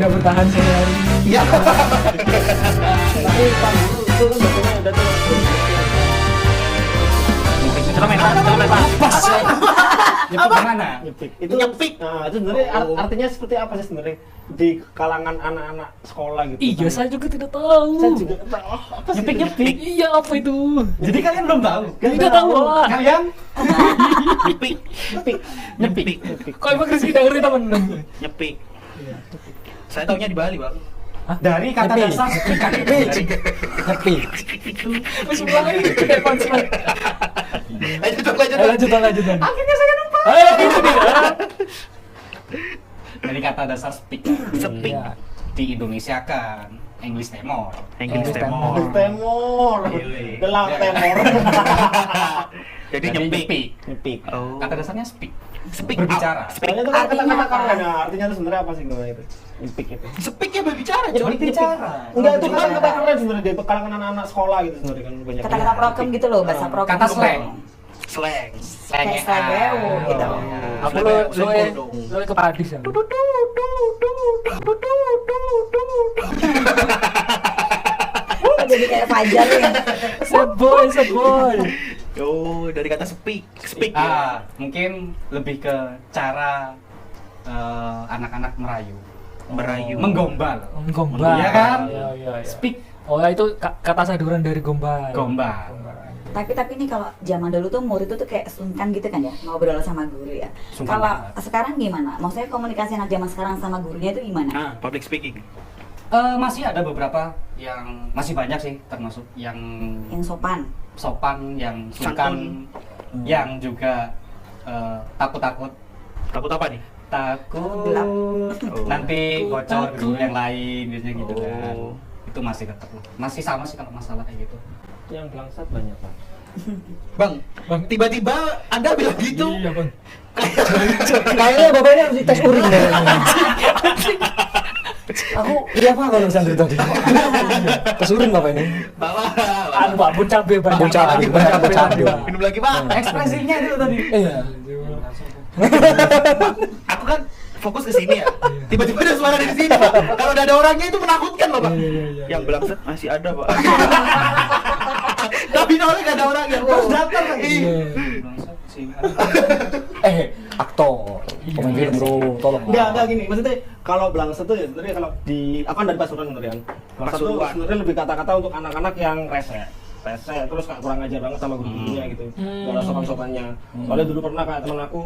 tidak bertahan sampai hari ini. Iya. Tapi Pak Guru itu kan biasanya ada tuh. Nyepik kemana? Nyepik. Itu Nyepik. Nah, itu sebenarnya artinya seperti apa sih sebenarnya di kalangan anak-anak sekolah gitu? Iya, saya juga tidak tahu. Saya juga tahu. Apa sih? Nyepik. Iya, apa itu? Jadi kalian belum tahu? Tidak tahu, Pak. Kalian Nyepik. Nyepik. Kok emang Rizky tidak ngerti temen? Nyepik. Saya taunya di Bali, Bang. dari kata Nyepik. dasar Nyepi. Masih ulang lagi ke depan slide. Lanjut. akhirnya saya lupa. Itu dia. Dari kata dasar speak. Speak. Iya. Di Indonesia kan English Temor. English English Temor. Temor. Iya. Gelang temor. Jadi nyepik. Nyepik. Oh. Kata dasarnya speak. Speak Berbicara. Speak. Soalnya itu kan Artinya kata-kata apa? keren ya. Artinya itu sebenarnya apa sih gimana itu? Nyepik itu. Speak ya berbicara, Nyepik, coy. Berbicara. Enggak, itu kan kata keren sebenarnya di kalangan anak-anak sekolah gitu sebenarnya kan banyak. Kata-kata prokem gitu loh, bahasa prokem. Kata slang. Slang. Kayak slebeu gitu. Aku lo ke Padis ya. Kok jadi kayak Fajar ya? Sad boy. Oh, dari kata speak. Speak ya. Mungkin lebih ke cara anak-anak merayu. Merayu. Menggombal. Gombal. Iya kan? Iya. Speak. Oh, itu kata saduran dari gombal. Gombal. Tapi ini kalau zaman dulu tuh murid tuh kayak sungkan gitu kan ya, ngobrol sama guru ya. Sungkan Kalau banget. sekarang gimana? Maksudnya komunikasi anak zaman sekarang sama gurunya itu gimana? Ah, public speaking. Masih ada beberapa yang masih banyak sih, termasuk yang Yang sopan. sopan, yang Santun. sungkan, yang juga takut-takut. Takut apa nih? Takut Gelap. nanti Takut, bocor ke guru takut. yang lain biasanya gitu kan. Oh. Itu masih tetap masih sama sih kalau masalah kayak gitu. Yang bangsat banyak Pak. Bang, tiba-tiba Anda bilang gitu. Iya, Bang. Kayaknya bapak ini harus dites urin deh. Aku iya apa kalau misalnya dari tadi? Tes urin bapak ini. Bawa. Anu, Pak, bun cabe banyak. Bun cabe, Bun cabe. Minum lagi, Pak. Ekspresinya itu tadi. Iya. Aku kan fokus ke sini ya. Tiba-tiba ada suara dari sini, Pak. Kalau udah ada orangnya itu menakutkan loh, Pak. Iya. Yang belangset masih ada, Pak. Tapi nolnya gak ada orangnya. Terus datang lagi. Aktor. Pemain film bro, tolong. Enggak gini. Maksudnya kalau bangsat tuh ya sebenarnya kalau di aku kan dari Pasuruan sebenarnya kan. Bangsat tuh Pasuruan. sebenarnya lebih kata-kata untuk anak-anak yang rese terus kayak kurang ajar banget sama gurunya gitu. Gak ada sopan-sopannya. Soalnya dulu pernah kayak temen aku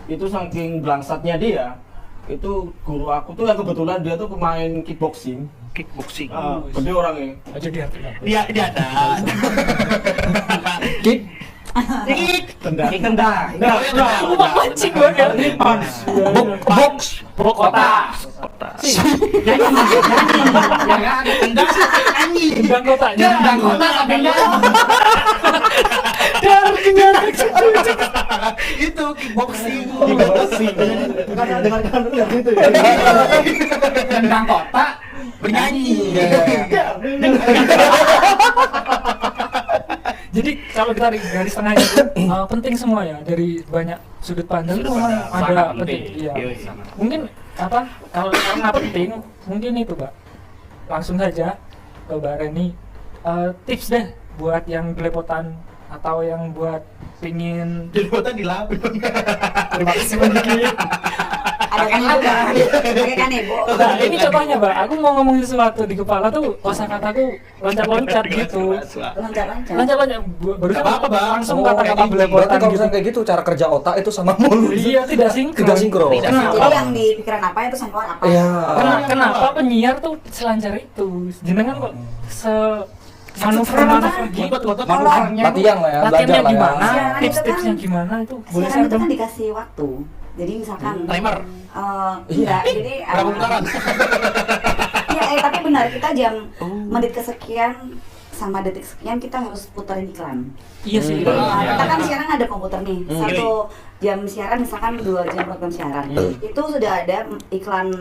itu saking bangsatnya dia, itu guru aku tuh yang kebetulan dia tuh pemain kickboxing. Kickboxing. Gede orangnya. Aja di hati. Dia ada. Kick. Tendang. Tendang. Rumah mancing banget. Box. Kota. Ya kan? Tendang nyanyi. Tendang kotanya. Tendang kota sampai Itu kickboxing. Kickboxing. Dengan dulu ya gitu ya. tendang kota Bernyanyi. Jadi kalau kita garis tengahnya itu penting semua ya, dari banyak sudut pandang itu memang ada sangat penting. Iya. Iya. Mungkin apa kalau karena penting mungkin itu, Mbak. Langsung saja ke Mbak Reni, tips deh buat yang belepotan atau yang buat pingin. Jadi kota dilapin. Terima kasih banyak. Ada kan ibu kan? Ada kan ibu? Nah, ini contohnya, Mbak. Aku mau ngomongin sesuatu di kepala tuh kosakataku loncat-loncat gitu. Loncat-loncat. Loncat-loncat baru Gak apa-apa, Bang. langsung Oh, kata-kata berarti belepotan kalau gitu. misalnya kayak gitu cara kerja otak itu sama mulut. Iya, tidak sinkron. Tidak sinkron. Tidak Kenapa? Jadi yang di pikiran apa itu sangkuan apa? Iya. Kenapa penyiar tuh selancar itu? Jenengan kok manuver gitu. manuvernya Latihan lah ya, Latihannya belajar lah ya. gimana? Siaran itu Tips-tipsnya kan- gimana itu? Boleh Siaran share itu kan dong? dikasih waktu. Jadi misalkan Timer. enggak, jadi Berapa putaran? Iya, tapi benar kita jam menit kesekian sama detik sekian kita harus puterin iklan. Iya sih. Nah, Iya. kita kan siaran ada komputer nih. Satu jam siaran misalkan 2 jam program siaran. Itu sudah ada iklan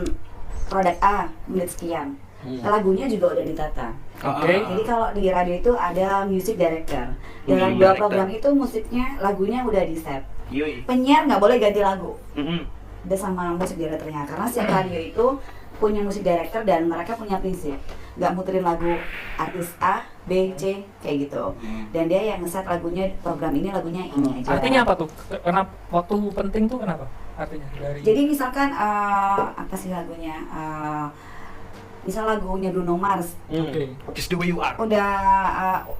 produk A menit sekian. Lagunya juga udah ditata. Oke. Jadi kalau di radio itu ada music director. Dalam Music dua director. program itu musiknya, lagunya udah di set. Yoi. Penyiar nggak boleh ganti lagu. Mm-mm. Udah sama musik directornya. Karena setiap radio itu punya musik director dan mereka punya prinsip nggak muterin lagu artis A, B, C kayak gitu. Dan dia yang ngeset lagunya program ini lagunya ini aja. Artinya apa tuh? Kenapa waktu penting tuh kenapa? Artinya dari Jadi misalkan apa sih lagunya? Misal lagunya Bruno Mars Oke. Just the way you are. udah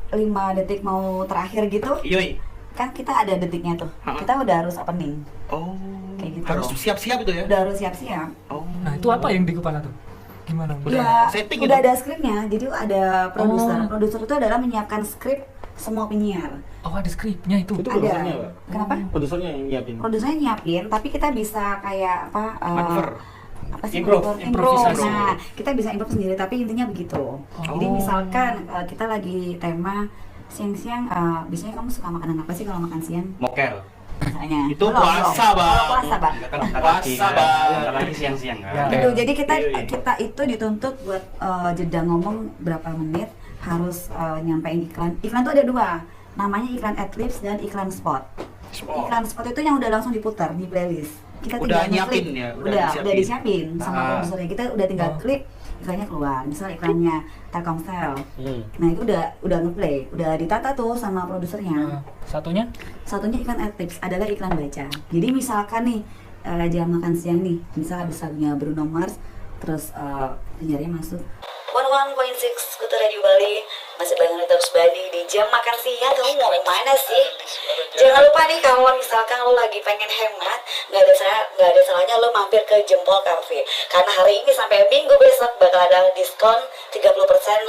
5 detik mau terakhir gitu, Yoi. kan kita ada detiknya tuh. Kita udah harus opening. Oh. Kayak gitu. Harus siap-siap itu ya. Udah harus siap-siap. Oh. Nah, itu apa yang di kepala tuh? Gimana? Ya, setting udah itu? ada skripnya. Jadi ada produser. Oh. Produser itu adalah menyiapkan skrip semua penyiar. Oh, ada skripnya itu. Itu Ada. produsernya, Pak? Kenapa? Produsernya yang nyiapin. Produsernya nyiapin, tapi kita bisa kayak apa? Manuver. Apa sih? Improv. Improvisasi. Nah, kita bisa improv sendiri, tapi intinya begitu. Jadi misalkan kita lagi tema siang-siang, biasanya kamu suka makanan apa sih kalau makan siang? Mokel. Misalnya. Itu Belum, puasa, belum. Bang. Kalau puasa, Bang. Kan bentar Puasa, lagi kan. Bang. Bentar lagi siang-siang kan. Ya. Gitu. Jadi kita Iya. kita itu dituntut buat jeda ngomong berapa menit harus nyampein iklan. Iklan tuh ada dua. Namanya iklan adlibs dan iklan spot. Iklan spot itu yang udah langsung diputar di playlist. Kita Udah tinggal nyiapin ngeklik. ya, Udah disiapin sama Ah. produsernya. Kita udah tinggal Oh. klik, iklannya keluar. Misal iklannya Telkomsel. Nah, itu udah ngeplay, udah ditata tuh sama produsernya. Nah, satunya? Satunya iklan adlibs adalah iklan baca. Jadi misalkan nih jam makan siang nih, misal habis lagunya Bruno Mars, terus penyiarnya masuk 101.6 Kutu Radio Bali, masih bareng terus Bali di jam makan siang. Kamu mau kemana sih? Jangan lupa nih kalau misalkan lo lagi pengen hemat, nggak ada salahnya lo mampir ke Jempol Cafe. Karena hari ini sampai minggu besok bakal ada diskon 30%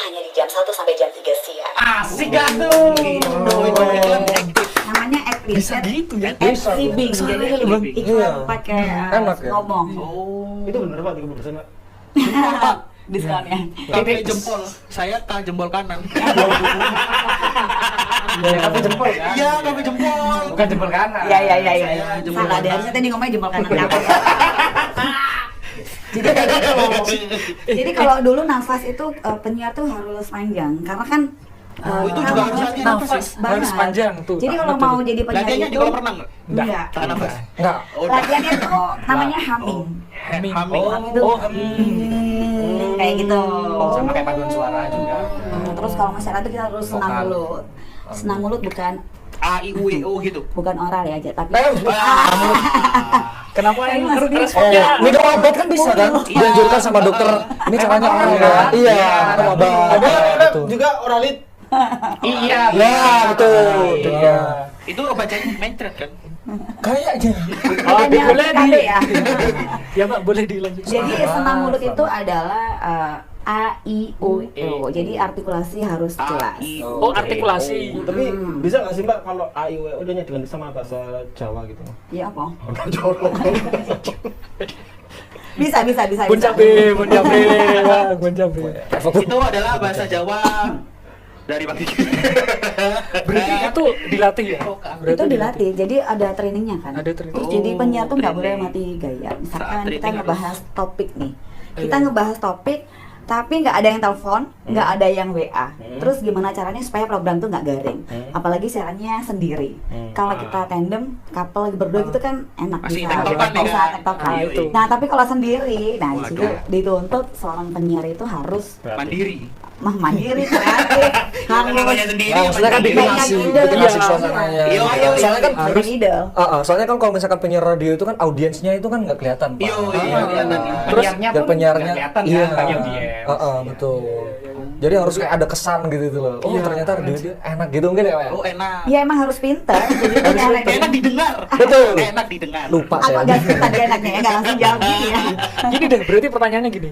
hanya di jam 1 sampai jam 3 siang. Asik gak tuh? Namanya adlibs. Bisa gitu ya? Ad-libbing. Jadi iklan pakai Enak ya? ngomong. Itu bener Pak 30%, Pak? Diskonnya. Kafe jempol. Saya jempol kanan. Ya, tapi jempol kan. Iya, kafe jempol. Bukan jempol kanan. Iya. jempol Salah deh, kanan. harusnya tadi ngomongnya jempol kanan kenapa? Jadi kayak gitu. Jadi kalau dulu nafas itu penyiar tuh harus panjang karena kan itu juga harus latihan nafas harus banget. panjang tuh. Jadi kalau Betul. mau jadi penyiar Latihannya itu di kolam renang nggak? enggak. Tahan nafas. Enggak. Latihannya tuh namanya humming. Humming. Humming. Humming tuh kayak gitu. Sama kayak paduan suara juga. Terus kalau masyarakat itu kita harus senang Vokal. mulut. Senang mulut bukan A I U E O gitu. oral ya aja, tapi Kenapa Saya yang masih responnya? Minum obat kan bisa kan? Dianjurkan sama dokter. Ini caranya oral ya. Iya, minum obat. Ada Gitu. juga oralit. Iya. Ya, betul. Iya. Itu obat mencret kan? Kayaknya. Oh, boleh KD di. ya. Ya, Pak, boleh dilanjutkan. Jadi senang mulut itu adalah A, I, U, E. Jadi artikulasi harus jelas. Oh, artikulasi. Tapi bisa nggak sih Mbak kalau A I W O udah diganti sama bahasa Jawa gitu? Iya apa? Jorok. Bisa. Bun cabe, Bang, bun cabe. Itu adalah bahasa Jawa dari Bang Diki. Berarti itu dilatih ya? Itu dilatih, jadi ada trainingnya kan. Ada training. Terus jadi penyiar tuh nggak boleh training. mati gaya. Misalkan Saat kita training ngebahas topik nih, kita Iya. ngebahas topik, tapi nggak ada yang telepon, nggak ada yang WA. Terus gimana caranya supaya program tuh nggak garing? Apalagi siarannya sendiri. Kalau kita tandem, couple berdua gitu kan enak Masih bisa tektokan nih bisa kan? tektokan. Iya, iya. Nah tapi kalau sendiri, nah di situ Waduh. dituntut seorang penyiar itu harus Mandiri. mandiri, kreatif, Kan namanya harus sendiri. Nah, maksudnya kan bikin Banyak asik, ide. bikin asik Iya. suasananya. Iya, Soalnya kan harus ide. soalnya kan kalau misalkan penyiar radio itu kan audiensnya itu kan nggak kelihatan, Pak. Iya, kelihatan. Terus Penyiarnya dan pun penyiarnya nggak kelihatan iya, kan, banyak diem. betul. Jadi harus kayak ada kesan gitu tuh loh. Oh, ternyata radio dia enak gitu mungkin ya, Pak. Oh, enak. Ya emang harus pintar. Jadi penyiar radio. Enak didengar. Betul. Enak didengar. Lupa Apa saya. gak sih tadi enaknya ya? Gak langsung jawab gini ya. Gini deh, berarti pertanyaannya gini.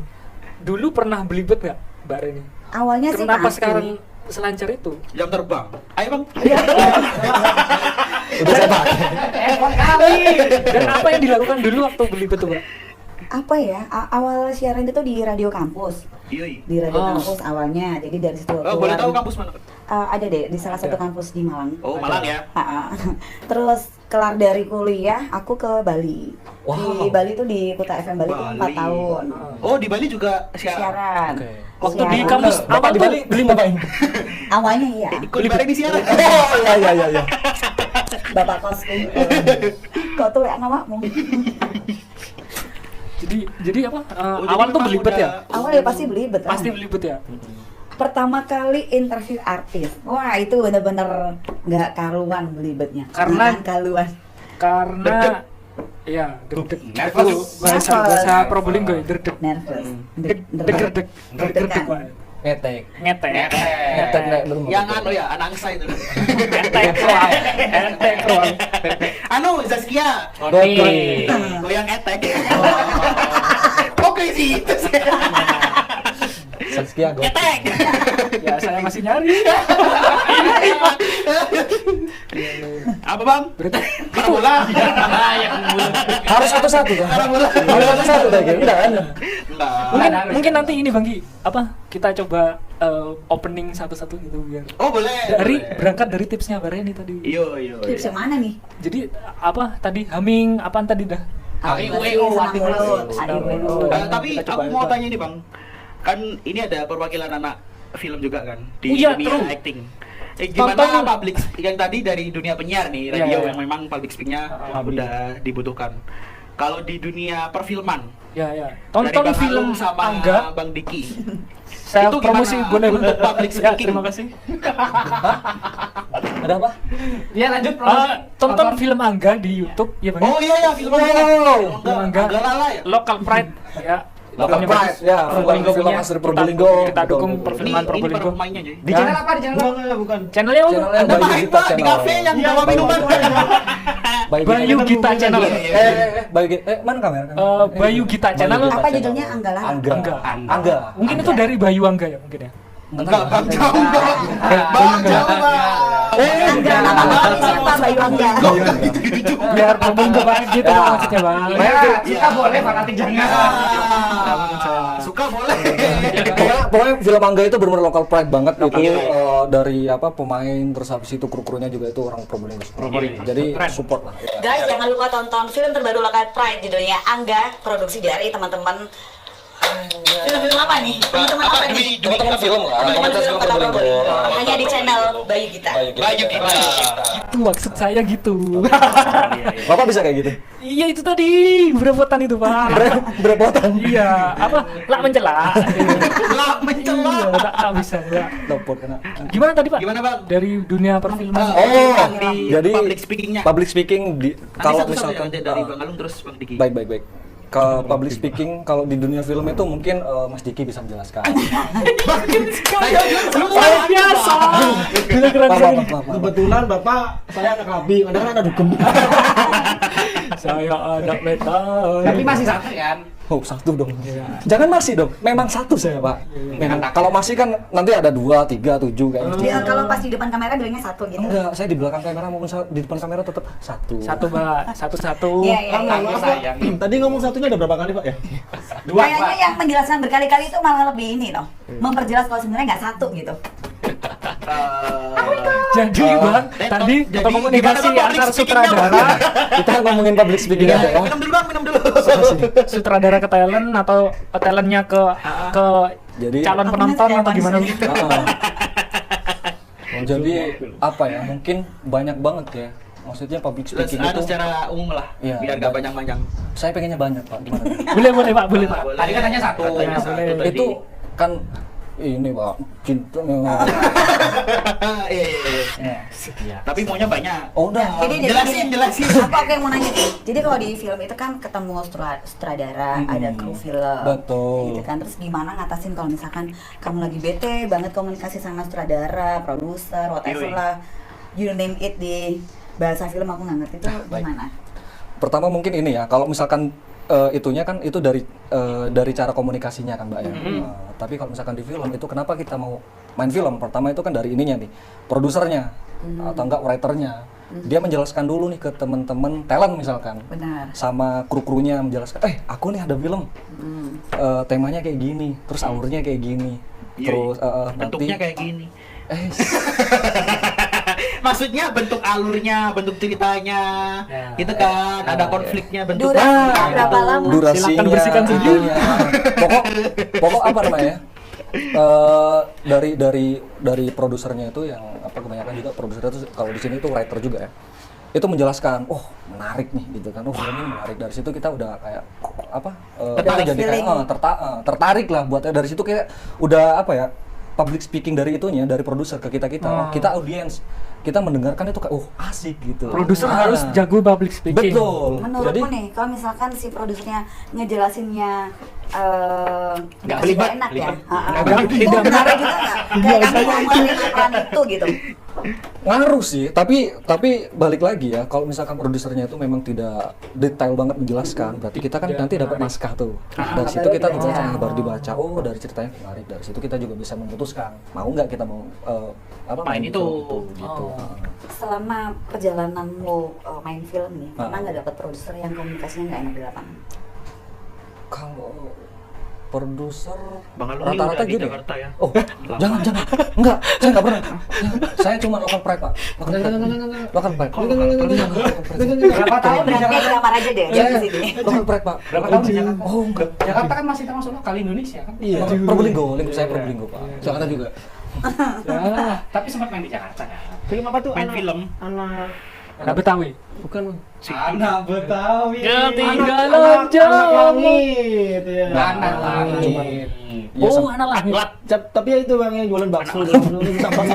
Dulu pernah belibet nggak, Mbak Reni? Awalnya sih Kenapa pasti. sekarang selancar itu? Jam terbang. Ayo Bang. Udah saya pakai. Dan apa yang dilakukan dulu waktu belibet tuh, Mbak? Apa ya? Awal siaran itu di radio kampus. Iya. Di radio Oh. kampus awalnya. Jadi dari situ. Oh, boleh tahu kampus mana? Ada deh di salah satu kampus di Malang. Oh, Malang ya. Terus kelar dari kuliah aku ke Bali. Di Wow. Bali tuh di Kuta FM Bali tuh 4 Bali. tahun. Oh, di Bali juga Siaran. Oke. Waktu di Siaran. kampus Bapak apa di tuh? Bali beli ngapain? Awalnya iya. Ikut di Bali di siaran. Oh, iya. Bapak kos. Kok tuh ya nggak mau? Jadi Jadi apa? jadi Awal tuh memang belibet udah- ya. Awal ya pasti belibet. Pasti belibet ya. Pertama kali interview artis, wah itu bener-bener nggak karuan belibetnya. Karena- Bukan karuan. Karena ya deg-deg. Nervous. Bahasa Probolinggo ya, deg-deg. Nervous. Deg-deg. Deg-deg. Wah. Ngetek. Ngetek. Ngetek nek belum. Yang anu ya, anak angsa itu. Ngetek ruang. Ngetek ruang. Anu, Zaskia. Oke. Goyang etek. Oke sih itu sih. Saskia gue. Etek. Ya saya masih nyari. Apa bang? Berarti Karambola. Harus satu-satu kan? Karambola. Harus satu-satu kayak gitu. Enggak kan? Enggak. mungkin nanti ini Banggi apa kita coba opening satu-satu gitu biar Oh boleh. berangkat dari tipsnya Bareni tadi. Iyo iyo. Tips yang mana nih? Jadi apa tadi humming apaan tadi dah? AIWO, Senam mulut. AIWO. Tapi Kita aku coba mau itu. tanya nih bang, kan ini ada perwakilan anak film juga kan di Iya, dunia true. acting. Gimana Tonton- public yang tadi dari dunia penyiar nih, Iya, radio iya. yang memang public speaknya Alhamdulillah. udah dibutuhkan. Kalau di dunia perfilman, Ya ya. dari Tonton Bang film Alung sama Angga. Bang Diki, Saya itu gimana promosi boleh untuk public Ya, speaking? terima kasih. Ada apa? Ya lanjut promosi. Tonton film Angga di YouTube ya Bang. Oh iya ya film Film Angga. Angga Lala ya. Local Pride ya. Local Filmnya Pride, bagus. ya, Probolinggo film punya. asli Probolinggo. Kita dukung Betul, betul. Ini perfilman para Probolinggo. pemainnya jadi. Di channel apa? Di channel apa? Bukan. Channelnya apa? Channelnya Anda Bayu main Gita pak di Channel. kafe yang bawa minuman. Bayu Gita Channel. Bayu Gita. Mana kamera? Bayu Gita Channel. Bayu Gita Apa Channel. judulnya? Anggala? Angga. Angga. Angga. Mungkin itu dari Bayu Angga ya mungkin ya. Enggak bang jauh bang. Bang jauh bang. Angga, nama bapaknya siapa? Bayu Angga. Biar Probolinggo banget gitu Ya. maksudnya Bang. Suka boleh, fanatik jangan. Suka boleh. Pokoknya film Angga itu benar-benar local pride banget itu dari apa pemain terus habis itu kru-krunya juga itu orang Probolinggo. Jadi support lah. Guys, jangan lupa tonton film terbaru Local Pride judulnya Angga, produksi dari teman-teman. Film apa nih? Teman-teman apa nih? Teman-teman film lah, Teman-teman komunitas film film Kota Probolinggo. Probolinggo. Hanya di channel Bayu Gita. Baju kita. Itu maksud saya gitu. Bapak bisa kayak gitu? Iya itu tadi berepotan itu Pak. Berepotan. Iya, apa? Lah mencela. Lah mencela. Iya, tak bisa ya. Telepon kena. Gimana tadi Pak? Gimana bang? Dari dunia perfilman. Oh, Di jadi public speakingnya. Public speaking di Kalau kalau misalkan dari Bang Alung terus Bang Diki. baik. Ke public speaking kalau di dunia film itu mungkin Mas Diki bisa menjelaskan. Luar biasa. Gila keren sekali. Kebetulan Bapak saya anak kambing, Anda kan anak dugem. Saya anak metal. Tapi masih satu kan? Oh, satu dong. Jangan masih dong. Memang satu saya, Pak. Memang. Kalau masih kan nanti ada 2, 3, 7 kayak gitu. Dia kalau pas di depan kamera bilangnya satu gitu. Enggak, saya di belakang kamera maupun di depan kamera tetap satu. Satu Mbak, satu-satu. Iya, iya. Aku sayang. Tadi ngomong satunya ada berapa kali Pak ya? Kayaknya yang menjelaskan berkali-kali itu malah lebih ini loh. Memperjelas kalau sebenarnya nggak satu gitu. Jadi Bang, tadi jadi komunikasi gimana, Bang, antar public speaking-nya, sutradara, Kita ngomongin public speaking aja ya. Minum dulu bang, minum dulu. sutradara ke talent atau talentnya ke Jadi calon Aku penonton ngerti atau apa gimana sih? gitu. Jadi apa ya? Mungkin banyak banget ya. Maksudnya public Terus speaking anu itu secara umum lah, Iya, biar gak panjang-panjang. saya pengennya banyak, Pak. Gimana? Boleh Pak, boleh Pak. Tadi katanya satu. Katanya Ya, satu boleh. tadi. Itu kan ini, Pak. Cinta. Iya. Tapi maunya banyak. Oh, udah. Jadi Jelasin. Aku yang mau nanya nih. Jadi kalau di film itu kan ketemu sutradara, ada kru film. Betul. Gitu kan. Terus gimana ngatasin kalau misalkan kamu lagi bete banget komunikasi sama sutradara, produser, whatever Yoi. lah. You name it di bahasa film aku nggak ngerti itu gimana? Pertama mungkin ini ya, kalau misalkan itunya kan itu dari cara komunikasinya kan Mbak ya. Tapi kalau misalkan di film itu kenapa kita mau main film? Pertama itu kan dari ininya nih, produsernya atau enggak writernya. Dia menjelaskan dulu nih ke teman-teman talent misalkan. Benar. Sama kru-krunya menjelaskan, aku nih ada film. Temanya kayak gini, terus alurnya kayak gini. Iya, Terus bentuknya nanti kayak gini. Maksudnya bentuk alurnya, bentuk ceritanya, gitu kan. Ada konfliknya, bentuk Durasi berapa lama? durasinya, Silakan bersihkan sendiri. itunya. pokok apa namanya? Dari produsernya itu yang apa kebanyakan juga produser itu kalau di sini itu writer juga ya. itu menjelaskan, oh menarik nih gitu kan, oh ini menarik. Dari situ kita udah kayak apa? Tertarik, kita jadi kayak feeling. tertarik lah buat dari situ kayak udah apa ya? Public speaking dari itunya, dari produser ke kita oh, kita audiens, kita mendengarkan itu kayak asik gitu. Produser harus jago public speaking. Betul. Menurutmu nih, kalau misalkan si produsernya ngejelasinnya Nggak masih belibet, enak ya, belibet. itu menarik juga nggak? Kayak kami ngomongin peran itu gitu. Ngaruh sih, tapi balik lagi ya, kalau misalkan produsernya itu memang tidak detail banget menjelaskan, berarti kita kan nanti dapat naskah tuh. Dari situ kita baru dibaca, oh dari ceritanya menarik, dari situ kita juga bisa memutuskan mau nggak kita mau Main itu. gitu. Selama perjalanan lo main film nih, pernah nggak dapat produser yang komunikasinya nggak enak di lapangan? Kalau produser Bang Aluni rata-rata udah di gini. Jakarta ya? Oh, jangan. Enggak, saya enggak pernah. Saya cuma local pride, Pak. Local pride. Berapa tahun di Berarti di Jakarta? kamar aja deh, di sini. Local pride, Pak. Berapa tahun di Jakarta? Oh, enggak. Jakarta kan masih termasuk lokal Indonesia kan? Iya, Probolinggo, saya Probolinggo, Pak. Jakarta juga. Ya, tapi sempat main di Jakarta kan? Film apa tuh? Main film. Anak Betawi. Bukan. Anak Betawi. Ketinggalan jauh. Langit ya. Anak langit. Iya, Oh, anak langit. Tapi ya itu bang yang jualan bakso sama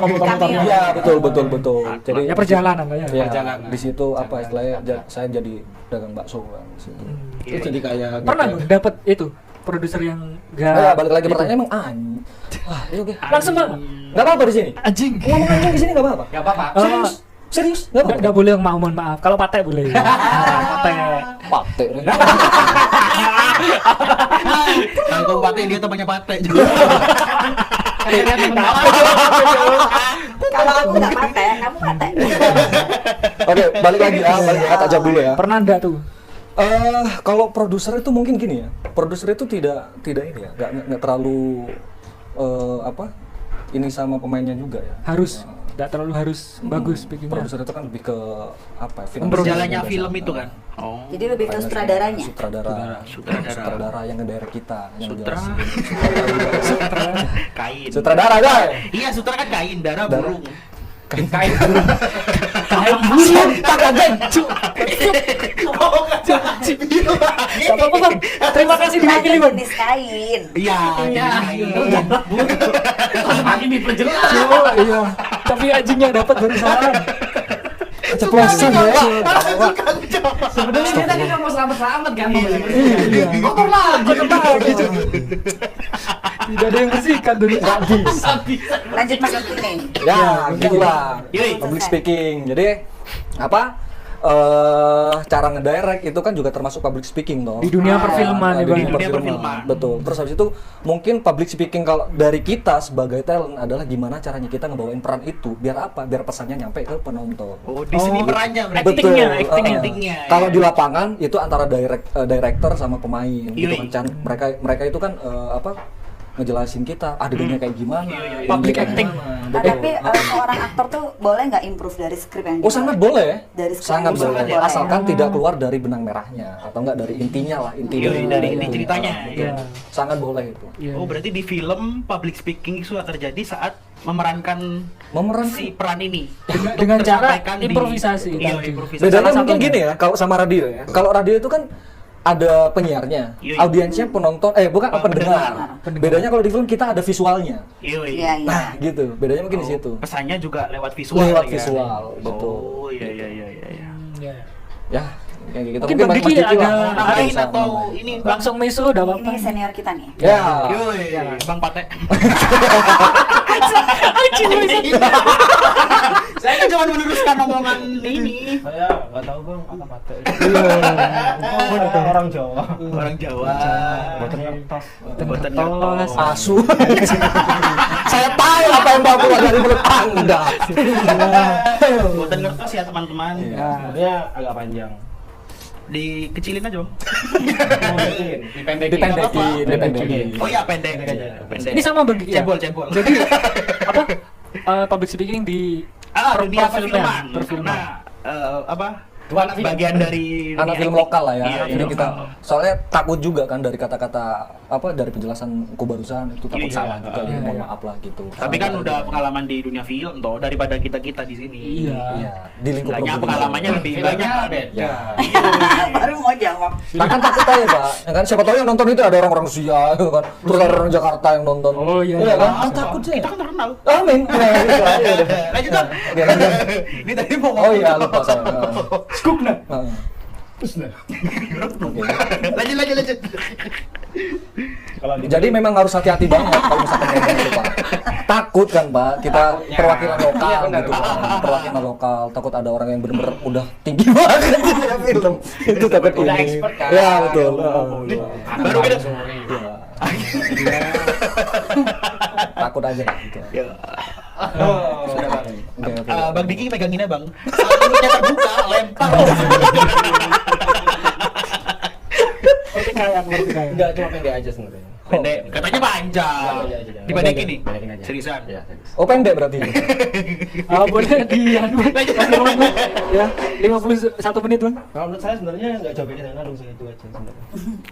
motor-motor. Iya, betul. Jadi Ya perjalanan lah ya. ya, perjalanan. di situ apa istilahnya saya jadi dagang bakso kan di situ. Itu jadi kayak Pernah gitu. dapat itu produser yang Ya, gak balik lagi itu. pertanyaan emang oke. Langsung Bang. Enggak apa-apa di sini. Anjing. Ngomong anjing di sini enggak apa-apa. Gak apa-apa. Serius? Enggak apa-apa. Enggak boleh yang mohon maaf. Kalau patek boleh. Patek. Pate. Kangkung pate dia temannya pate juga. Kalau aku nggak pakai, kamu pakai. Oke, balik lagi kata jawab dulu ya. Pernah enggak tuh? Kalau produser itu mungkin gini ya. Produser itu tidak ini ya, nggak terlalu ini sama pemainnya juga ya. Harus enggak terlalu harus bagus bikinnya. Produser itu kan lebih ke apa? Jalannya film itu kan. Oh. Jadi lebih ke sutradaranya. Sutradara yang ngedirect kita, yang Sutra. ngejelasin. Kain. Sutradara guys. Iya, sutra kan kain, darah burung. Kain Kayak burung. pakai geng. Enggak apa-apa Bang. Terima kasih diwakili Bang. Jenis kain. Iya, kain. Semakin diperjelas. Iya. Tapi anjingnya dapat baru salah. Keceplosan ya. Sebenarnya dia tadi nggak mau selamat-selamat kan? Iya. Kotor lagi. Tidak ada yang bersihkan dulu. Enggak bisa. Lanjut Mas ini. Ya, gitulah. Yoi. Public speaking. Jadi apa? Cara ngedirect itu kan juga termasuk public speaking toh. Di dunia perfilman ya Di Bang. dunia Dunia perfilman. Betul. Terus habis itu mungkin public speaking kalau dari kita sebagai talent adalah gimana caranya kita ngebawain peran itu biar apa? Biar pesannya nyampe ke penonton. Oh, di sini perannya berarti. Actingnya, Betul. actingnya. Kalau di lapangan itu antara director sama pemain gitu Yoi. kan. Mereka itu kan ngejelasin kita adegannya kayak gimana. Public kayak acting. gimana. Nah, Betul. tapi seorang aktor tuh boleh nggak improve dari skrip yang Oh sangat boleh, Dari skrip sangat yang boleh. boleh. Asalkan tidak keluar dari benang merahnya atau enggak dari intinya lah, inti Dari inti itu. ceritanya. Iya. Sangat boleh itu. Iya. Oh, berarti di film public speaking itu terjadi saat memerankan Memeran si peran ini. Dengan Untuk cara tersampaikan di- improvisasi Iya, tadi. improvisasi. bedanya Salah mungkin satunya. gini ya, kalau sama radio ya. Kalau radio itu kan ada penyiarnya, Yoi. audiensnya penonton, bukan pendengar. pendengar. Bedanya kalau di film kita ada visualnya. Yoi. Iya, iya. Nah, gitu. Bedanya mungkin di Oh, situ. pesannya juga lewat visual. Lewat ya? visual, betul. Oh, iya. Iya. Ya, kayak gitu. Mungkin Bang Diki ada Nambahin bisa atau nambahin. ini Langsung meso udah apa? Ini senior kita nih. Ya. Yoi, Bang Pate. Saya kan cuma meneruskan omongan ini. Saya nggak tahu bang apa mate. Orang Jawa. Orang Jawa. Boten ngertos. Boten Tos. ngertos. Asu. Saya tahu apa yang bawa keluar dari mulut Anda. Boten ngertos ya teman-teman. Sebenarnya agak panjang. Dikecilin aja, Bang. Dipendekin. Oh iya, pendek. Pendek. Ini sama Bang Diki ya? Cebol. Jadi apa? Public speaking di Dunia perfilman. perfilman. Karena apa? Dua anak film. Bagian dari Anak dunia film acting. lokal lah ya. Iya, Jadi iya, kita lokal. soalnya takut juga kan dari kata-kata dari penjelasanku barusan itu takut Iya, salah juga, iya, mohon iya. maaf lah gitu. Tapi kan udah pengalaman di dunia film toh daripada kita di sini. Iya. Iya, di lingkup Istilahnya perguruan. pengalamannya lebih banyak. Ya. Baru mau jawab. Nah, kan takut aja, Pak. Ya kan siapa tahu yang nonton itu ada orang-orang Rusia gitu kan. Terus ada orang Jakarta yang nonton. Oh, iya. Iya kan? Ah, Takut sih. Kita kan terkenal. Amin. Nah, gitu aja udah. Lanjut dong. Oke, lanjut. Ini tadi mau Oh iya, lupa saya. Skukna. Heeh. Oke. Lanjut. Kalau di Jadi memang harus hati-hati banget kalau misalkan ngomong gitu, Pak. Takut kan, Pak. Kita perwakilan lokal gitu kan. Perwakilan lokal, takut ada orang yang benar-benar udah tinggi banget di dunia film. Itu takut Udah ini. expert kan. Ya, betul. Baru kita Iya. Takut aja lah gitu. Ya. Oke, oke. Bang Diki meganginnya Bang. Saat mulutnya terbuka, lempar. Pertikaian. enggak cuma pendek aja sebenarnya. Pendek, katanya panjang. Dipendekin nih. Pendekin aja. Seriusan. Iya, serius. Oh, pendek berarti. Boleh di ya 51 menit bang. Kalau menurut saya sebenarnya nggak jauh beda dengan Alung sih, itu aja sebenarnya.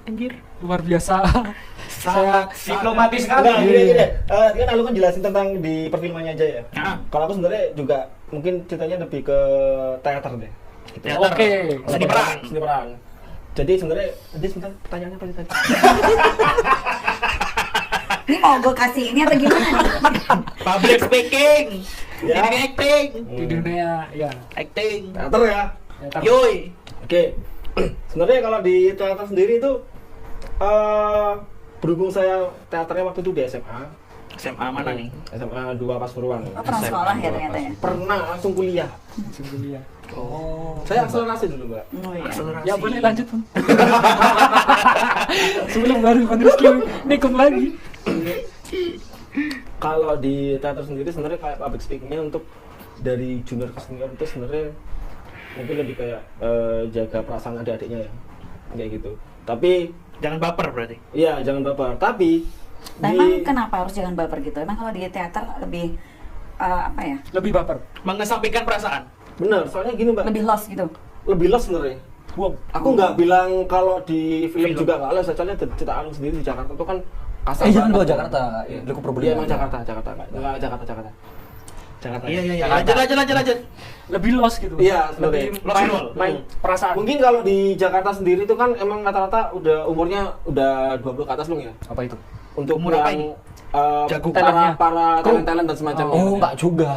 Anjir. Luar biasa. Saya Diplomatis sekali. Enggak, gini. Kan Alung kan jelasin tentang di perfilmannya aja ya. Ah. Kalau aku sebenarnya juga mungkin ceritanya lebih ke teater deh. Gitu. Teater. Oke. Seni peran. Seni peran. Jadi sebenarnya tadi sebentar pertanyaannya apa sih tadi? Ini mau gue kasih ini atau gimana? Public speaking. Ya. Jadi acting. di dunia ya. Acting. Teater ya. Yoi. Oke. Sebenarnya kalau di teater sendiri itu berhubung saya teaternya waktu itu di SMA. SMA mana nih? SMA 2 Pasuruan. Oh, pernah sekolah ya ternyata ya? Pernah langsung kuliah. Kuliah. Oh. Saya akselerasi dulu, Mbak. Oh iya. Akselerasi. Ya boleh lanjut bang. Sebelum baru bang Rizky nikung lagi. Kalau di teater sendiri sebenarnya kayak public speakingnya untuk dari junior ke senior itu sebenarnya mungkin lebih kayak jaga perasaan adik-adiknya ya, kayak gitu. Tapi Jangan baper berarti. iya jangan baper. Tapi Nah, emang kenapa harus jangan baper gitu? Emang kalau di teater lebih apa ya? Lebih baper. Mengesampingkan perasaan. bener, soalnya gini Mbak, Lebih lost gitu. lebih los sebenarnya. Wow. Aku nggak bilang kalau di film juga nggak los, soalnya cerita Alung sendiri di Jakarta itu kan kasar Jangan banget. gua Jakarta. Lingkup Iya Probolinggo. emang Jakarta nggak Jakarta. Iya. Lanjut. Lebih los gitu. Iya, sebenarnya. Lebih Lost main, goal. main perasaan. Mungkin kalau di Jakarta sendiri itu kan emang rata-rata udah umurnya udah 20 ke atas belum ya? Apa itu? Untuk Umur apa ini? Jago Talentnya. para talent dan semacamnya. Oh, enggak juga.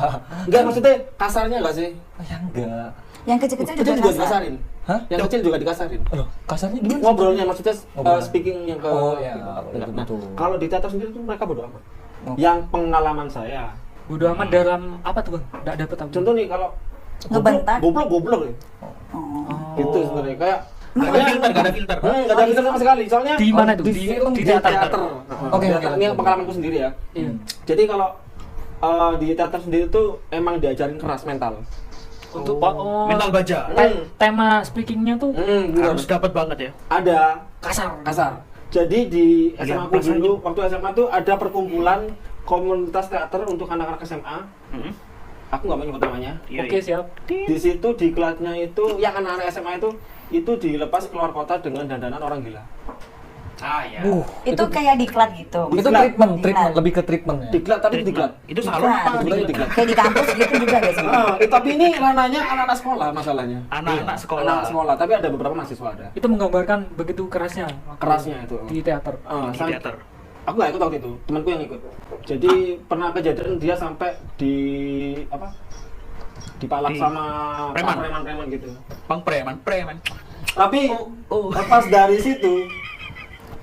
Enggak, maksudnya kasarnya enggak sih? Ya enggak. Yang kecil-kecil Kecil juga juga kasar. dikasarin. Hah? Yang kecil juga dikasarin. Loh, kasarnya gimana? sih? Ngobrolnya maksudnya Ngobrol. speaking yang ke Oh, ya, Nah, betul. kalau di teater sendiri tuh mereka bodo amat. Oh. Yang pengalaman saya. Bodo amat dalam apa tuh bang? Nggak dapet aku. Contoh nih kalau Ngebentak. goblok ya. Oh. Gitu sebenarnya kayak Gak ada filter. Nggak ada filter sama sekali. Soalnya Di mana tuh? Di Di- film, di di teater. teater. Oke, Teater. oke. Ini yang pengalamanku sendiri ya. Iya. Jadi kalau di teater sendiri tuh emang diajarin keras mental. Untuk Mental baja. tema speakingnya tuh Bener. Harus dapat banget ya. Ada kasar. Jadi di Iya, SMA aku dulu, waktu SMA tuh ada perkumpulan komunitas teater untuk anak-anak SMA. Aku nggak mau nyebut namanya. Iya, Oke siap. Di situ di kelasnya itu, yang anak-anak SMA itu dilepas keluar kota dengan dandanan orang gila. Ah ya. Itu kayak diklat gitu. Itu Diklat. treatment lebih ke treatment ya. Diklat tapi diklat. Itu salon Diklat. apa? Sebenarnya diklat. Kayak di kampus gitu juga guys. Tapi ini ranahnya anak-anak sekolah masalahnya. Anak-anak sekolah. Anak sekolah, tapi ada beberapa mahasiswa ada. Itu menggambarkan begitu kerasnya. waktu Kerasnya itu. Di teater. Di teater. Aku nggak ikut waktu itu, temanku yang ikut. Jadi pernah kejadian dia sampai di apa? Dipalak sama preman. preman gitu. Bang preman. Tapi lepas dari situ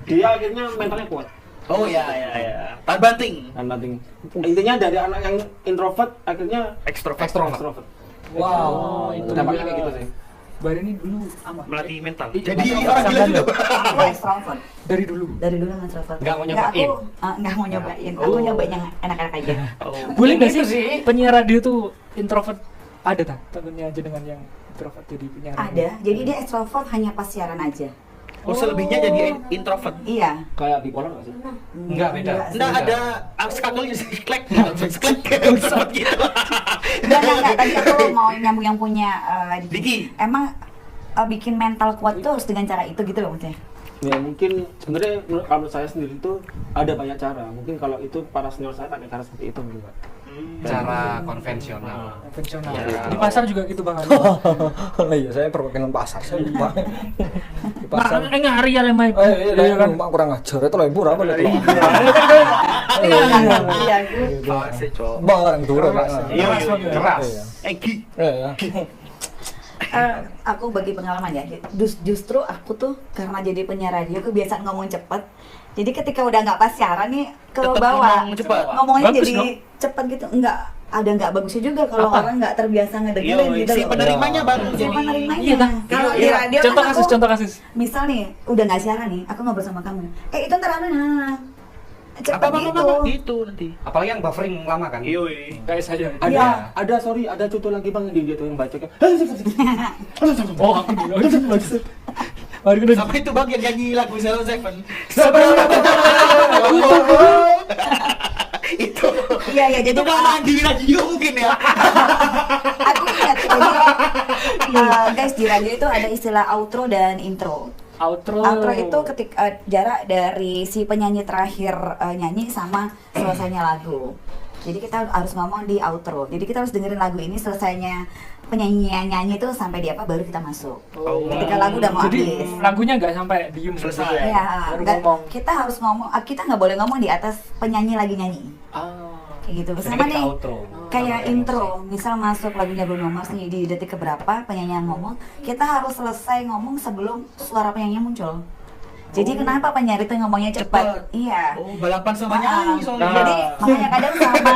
dia akhirnya mentalnya kuat. Oh ya. Tan banting. Dan banting. Intinya dari anak yang introvert akhirnya Ekstrovert. extrovert. Wow, itu Dampaknya dia. kayak gitu sih. Bar ini dulu amat. Melatih mental. Jadi orang gila juga. Aku extrovert. dari dulu. Dari dulu extrovert. Nggak mau Aku nyobain? nggak mau nyobain. Aku nyobain yang enak-enak aja. Boleh nggak Gitu sih penyiar radio tuh introvert? Ada tak? Temennya aja dengan yang introvert jadi penyiar. radio? Ada. Jadi dia extrovert hanya pas siaran aja. Oh, selebihnya jadi introvert. Iya. Kayak bipolar nggak sih? Enggak beda. Enggak ada skakelnya sklek seperti gitu. Enggak. Tadi aku mau nyambung yang punya Diki. Emang bikin mental kuat tuh harus dengan cara itu gitu loh maksudnya. Ya mungkin sebenarnya kalau menurut saya sendiri itu ada banyak cara. Mungkin kalau itu para senior saya pakai cara seperti itu juga. Cara konvensional. Konvensional. Ya. Di pasar juga gitu Bang. Lah iya, saya perwakilan pasar, saya lupa. Di pasar. Nah, ngari ya lemai. Iya kan, mak kurang ajar itu lebur apa lagi? Iya, Barang turun. Iya, Keras. Egi. Iya. Aku bagi pengalaman ya, justru aku tuh karena jadi penyiar radio kebiasaan ngomong cepet. Jadi ketika udah nggak pas siaran nih ke Tetep bawah, ngomong cepet. ngomongnya Bagus jadi dong. cepet gitu. Ada nggak bagusnya juga kalau Apa? orang nggak terbiasa ngedengerin Iya, gitu si loh. penerimanya baru Si jadi. penerimanya. Iya, Tang. Kalau di Iya. radio Contoh kan kasus, aku, contoh kasus. misal nih udah nggak siaran nih, aku ngobrol sama kamu. Itu ntar cepet Apa gitu. gitu nanti. Apalagi yang buffering lama kan? Iya. Kayak saya. Iya. Ada contoh lagi Bang di dia tuh yang baca kan. Oh, aku dulu. Mari kita. Sama itu Bang yang nyanyi lagu Zero Seven. Itu. Iya, jadi Itu kelamaan di radio mungkin ya. aku ingat jadi guys di radio itu ada istilah outro dan intro. Outro. Outro itu ketika jarak dari si penyanyi terakhir nyanyi sama selesainya lagu. Jadi kita harus ngomong di outro. Jadi kita harus dengerin lagu ini selesainya penyanyi nyanyi itu sampai di apa baru kita masuk. Ketika lagu udah mau Jadi habis. lagunya nggak sampai diem Selesai. gitu ya. Iya, Baru nggak- ngomong. kita harus ngomong, kita nggak boleh ngomong di atas penyanyi lagi nyanyi. Kayak gitu. Sama Jadi nih, outro. kayak intro. Misal masuk lagunya Bruno Mars nih di detik keberapa penyanyi yang ngomong, kita harus selesai ngomong sebelum suara penyanyi muncul. Jadi kenapa penyiar itu ngomongnya cepat? Iya. Oh, balapan sama nyanyi soalnya. Jadi makanya kadang sama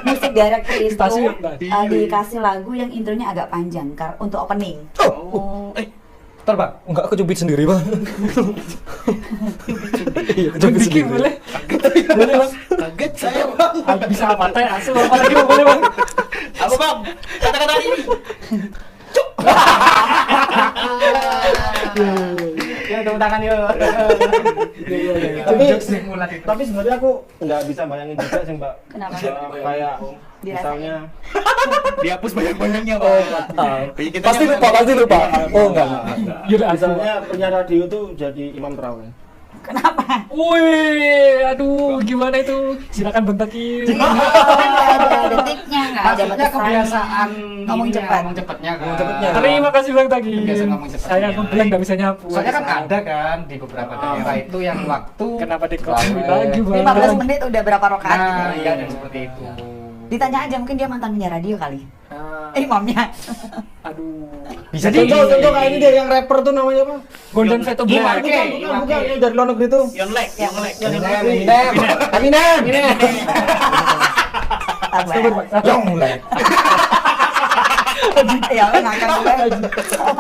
musik director itu Stasiun, Mbak. dikasih lagu yang intronya agak panjang untuk opening. Oh, Ntar Pak, enggak aku cubit sendiri Pak. Iya, Bang Diki boleh? Boleh Bang? kaget saya Bang. Bisa apa teh asuh apa lagi boleh Bang? Apa Bang? Kata-kata ini. Ya tepuk tangan yuk. Tapi sebenarnya aku nggak bisa bayangin juga sih Mbak. Kenapa? Kayak misalnya Dihapus bayang-bayangnya Bang. Jadi kita Pasti lupa. Oh enggak. Yaudah asuh. misalnya penyiar radio tuh jadi imam terawih. Kenapa? Wih, aduh gimana itu? Silakan bentaki. Nggak ada detiknya, nggak ada Maksudnya batasan. kebiasaan Ngomong ininya, cepat. ngomong cepatnya kan. Ngomong cepatnya. Terima kasih Bang Tagi. Biasa ngomong cepatnya. Saya komplain nggak bisa nyapu. Soalnya kan ada kan di beberapa daerah itu yang waktu Kenapa dikopi Terawih. lagi Bang? 15 menit udah berapa rakaat? Nah, iya dan seperti itu. Ditanya aja, mungkin dia mantan penyiar radio kali. Ah, Imamnya. aduh. Bisa Jadi Contoh kayak ini deh yang rapper tuh namanya apa? Golden Veto Black. Bukan yang dari luar negeri tuh. Yonlek. Eminem. Sabar, Pak. Sabar. Ya, ngangkat gue.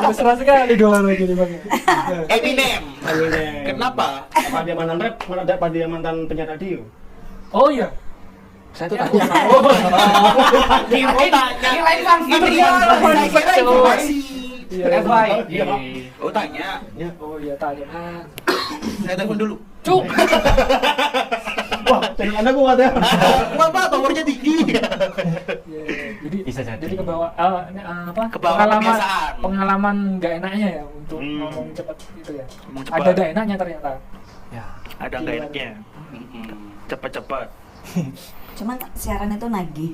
Mesra sekali dolar lagi nih Bang. Eminem. Eminem. Kenapa? Apa dia mantan rap? Apa dia mantan penyiar radio? Oh iya. Saya tuh tanya. Lain kan Informasi. Iya. Iya. Oh tanya. Ya. Oh iya tanya. Saya telepon dulu. Cuk. Wah, channel Anda kuat ya. Kenapa powernya tinggi? Jadi Bisa jadi. Jadi ke bawah apa? Ke bawah kebiasaan. Pengalaman nggak enaknya ya untuk Hmm. ngomong cepat gitu ya. Ngomong cepat. Ada enaknya ternyata. Ya. Ada nggak enaknya? Cepet-cepet. Cuman siaran itu nagih.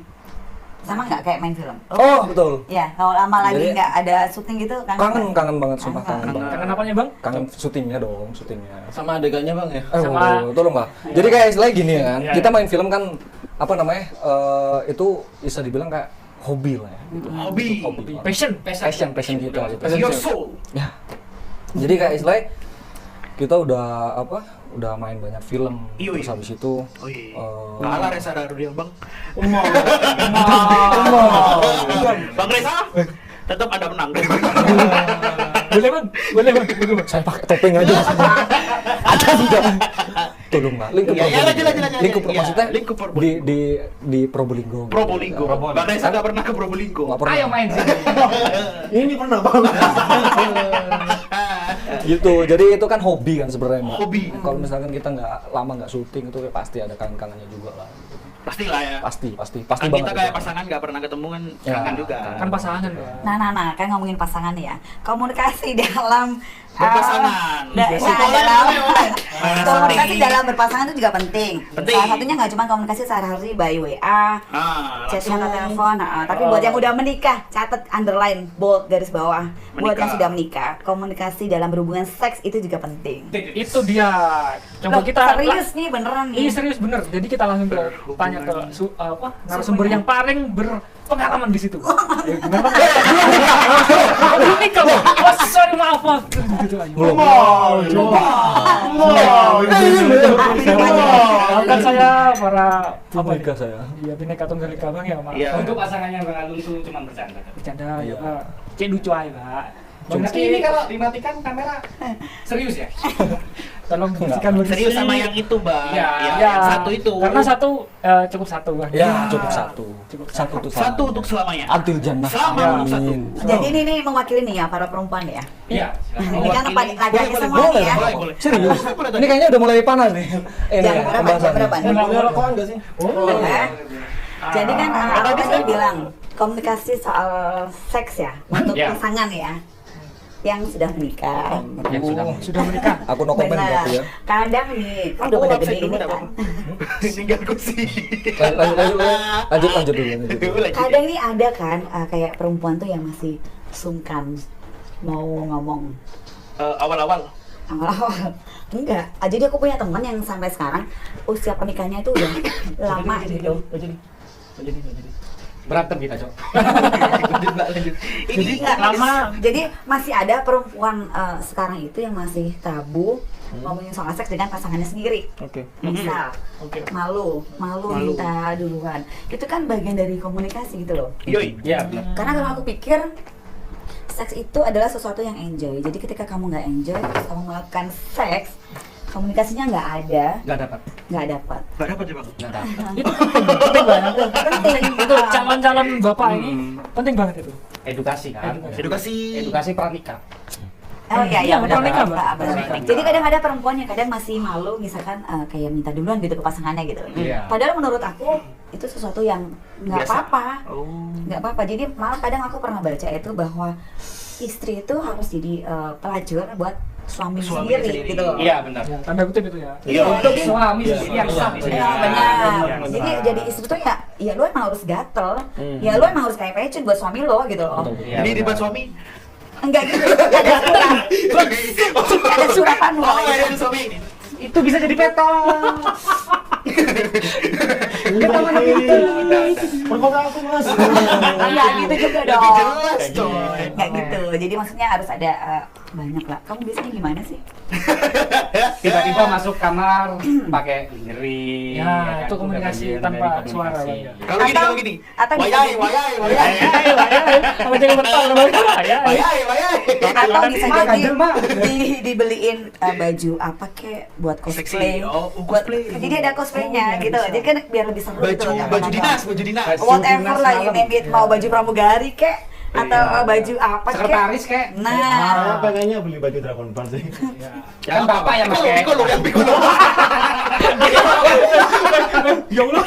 Sama nggak kayak main film? Oh, betul. Ya, kalau lama lagi Jadi- nggak ada syuting gitu kan? Kangen banget sumpah kangen banget. Kangen apanya Bang? Kangen syutingnya dong, syutingnya. Sama adegannya Bang ya. Sama- Tolong Pak. Jadi kayak istilahnya gini kan, Iya, kita iya. main film kan apa namanya? Itu bisa dibilang kayak hobi lah ya. Gitu. Hobi. Passion Passion kita gitu. Your soul. Ya. Jadi kayak istilahnya kita udah udah main banyak film, Iya, terus iya. habis itu Oh iya. eh, Kalah Reza Rahardian Bang. Umar. Bang Reza tetap ada menang. Boleh Bang? Boleh Bang? Boleh Bang? saya pakai topeng aja. Ada tidak? Tolong Pak, lingkup Ya, ya, lanjut, lanjut, lanjut. Lingkup Ya, maksudnya lingkup Probolinggo. di Probolinggo. gitu. Probolinggo. Bang Reza nggak pernah ke Probolinggo. Nggak pernah. Ayo main sini. Ini pernah Bang. Gitu, jadi itu kan hobi kan sebenarnya Mbak. Hobi. Kalau misalkan kita lama nggak syuting itu pasti ada kangen-kangennya juga lah. Pastilah ya. Pasti Kan banget. kita kayak itu. pasangan nggak pernah ketemu kan Ya. kangen juga. Kan pasangan Bang. Nah, kan ngomongin pasangan ya. Komunikasi dalam Berpasangan. Komunikasi dalam berpasangan itu juga penting. Penting. Salah satunya nggak cuma komunikasi sehari-hari by WA, chatting atau telepon. Tapi buat yang udah menikah, catat underline, bold, garis bawah. Buat yang sudah menikah, komunikasi dalam berhubungan seks itu juga penting. Itu dia. Coba Loh, kita serius nih beneran nih. Iya serius bener. Jadi kita langsung tanya ke narasumber yang paling berpengalaman di situ. Gimana? Belum nikah, Bang. Oh, sorry maaf. Gitu aja. Maafkan saya para Bineka saya. Iya, Bineka Tunggal Ika Bang ya, Mak. Untuk pasangannya Bang Alun itu cuma bercanda. Bercanda ya, Pak. Cek lucu aja, Pak. Berarti ini kalau dimatikan kamera serius ya? Tolong hentikan Serius sama yang itu, Bang. Iya, Yang satu itu. Karena satu cukup satu, Bang. Ya, cukup satu. Cukup Satu untuk Satu untuk selamanya. Antil jannah. Selama untuk satu. Amin. Jadi ini mewakili nih ya para perempuan ya. Iya. Ini kan apa laki-laki semua Boleh, nih ya. boleh. Serius. Ini kayaknya udah mulai panas nih. Ini Jam berapa? Jam berapa nih? Punya rokokan nggak sih? Ya. Jadi kan apa tadi bilang komunikasi soal seks ya untuk Ya. pasangan ya yang sudah menikah. Sudah menikah. Aku no comment Benar. berarti ya. Kadang nih kan udah pada gede ini kan. Tinggal kursi. Lanjut dulu. Kadang nih ada kan kayak perempuan tuh yang masih sungkan mau ngomong Awal-awal. awal-awal. Enggak. Jadi aku punya teman yang sampai sekarang usia pernikahannya itu udah lama gitu. Berantem kita, Cok. Jadi lama. Jadi masih ada perempuan sekarang itu yang masih tabu ngomongin soal seks dengan pasangannya sendiri. Oke. Misal malu minta duluan. Itu kan bagian dari komunikasi gitu loh. Yoi. Iya, benar. Karena kalau aku pikir seks itu adalah sesuatu yang enjoy. Jadi ketika kamu nggak enjoy, terus kamu melakukan seks, komunikasinya nggak ada, Enggak dapat. nggak dapat. Gak dapat ya, Bang? Enggak dapat. Itu penting banget. Penting. Itu calon-calon bapak ini penting banget itu. Edukasi kan. Edukasi pranikah. Oh iya, Iya, benar, pernikahan, benar, Mbak. benar. Pernikahan. Jadi kadang ada perempuan yang kadang masih malu, misalkan kayak minta duluan gitu ke pasangannya gitu. Iya. Padahal menurut aku itu sesuatu yang nggak Biasa. apa-apa, nggak apa-apa. Jadi malah kadang aku pernah baca itu bahwa istri itu harus jadi pelacur buat suami sendiri gitu. Iya, benar. Ya, tanda kutip itu ya. Iya. Untuk suami sendiri yang sah. Ya, benar. Jadi istri tuh ya lu emang harus gatel, ya lu emang harus kayak pecun buat suami lo gitu loh. Iya, Jadi benar. dibuat suami. Enggak gitu, ada surat, ada surat anu. Ada suami. Itu bisa jadi peta. Kita mana gitu. Perkosa aku, Mas. Iya gitu juga dong. Lebih jelas, coy. Nggak gitu. Jadi maksudnya harus ada banyak lah. Kamu biasanya gimana sih? Tiba-tiba masuk kamar pakai ngeri. Ya, itu komunikasi tanpa suara, Bang. Ya. Kalau gini. Atau Wayai. Sama jangan bertahan, Bang. Ya. atau bisa Mak, jadi ganjel, Mak. dibeliin baju apa kek buat cosplay. Seksi. Oh, Buat- cosplay. Jadi ada cosplaynya gitu. Jadi kan biar lebih seru gitu loh, Baju nonton. dinas, baju dinas. Whatever lah you name it, mau baju pramugari kek atau baju apa kek. Sekretaris kayak. Nah, Saya pengennya beli baju Dragon Ball sih. Kan bapak yang pakai. Pikul. Ya Allah.